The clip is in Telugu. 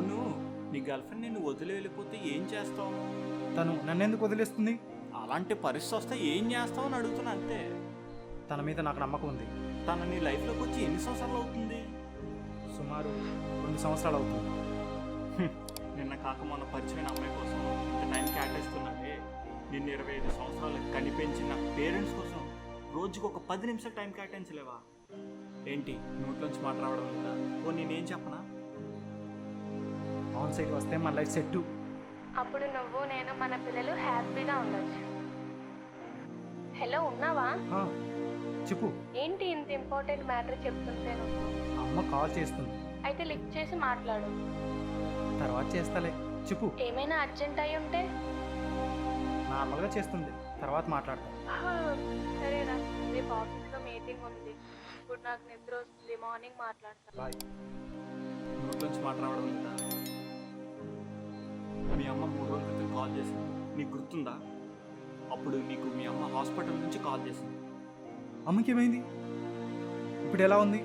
అవును, నీ గర్ల్ ఫ్రెండ్ నిన్ను వదిలి వెళ్ళిపోతే ఏం చేస్తావు? తను నన్నెందుకు వదిలేస్తుంది? అలాంటి పరిస్థితి వస్తే ఏం చేస్తావు అని అడుగుతున్నా అంతే. తన మీద నాకు నమ్మకం ఉంది. తను నీ లైఫ్లోకి వచ్చి ఎన్ని సంవత్సరాలు అవుతుంది? సుమారు 2 సంవత్సరాలు అవుతుంది. నిన్న కాక మొన్న పరిచయమైన అమ్మాయి కోసం ఇంత టైం కేటాయిస్తున్నావే. నిన్ను 25 సంవత్సరాలు కనిపించిన పేరెంట్స్ కోసం రోజుకు ఒక 10 నిమిషాలు టైం కేటాయించలేవా? ఏంటి నోట్లోంచి మాట రావడం లేదా? ఓ నేనేం చెప్పనా? ఆన్ సైడ్ వస్తే మన లైఫ్ సెట్. అప్పుడు నువ్వు నేను మన పిల్లలు హ్యాపీగా ఉండొచ్చు. హలో, ఉన్నావా? చెప్పు. ఏంటి ఇంత ఇంపార్టెంట్ మ్యాటర్ చెప్తుంటే నువ్వు? అమ్మ కాల్ చేస్తుంది. అయితే లిఫ్ట్ చేసి మాట్లాడు. తర్వాత చేస్తాలే. చెప్పు. ఏమైనా అర్జెంట్ అయి ఉంటే? నార్మల్గా చేస్తుంది, తర్వాత మాట్లాడతా. సరేరా, రేపు ఆఫీస్లో మీటింగ్ ఉంది. ఇప్పుడు నాకు నిద్ర వస్తుంది, మార్నింగ్ మాట్లాడతా. బాయ్. నోట్లోంచి మాట రావడం లేదా? మీ అమ్మ 3 రోజుల క్రితం కాల్ చేసింది, నీకు గుర్తుందా? అప్పుడు నీకు మీ అమ్మ హాస్పిటల్ నుంచి కాల్ చేసింది. అమ్మకి ఏమైంది? ఇప్పుడు ఎలా ఉంది?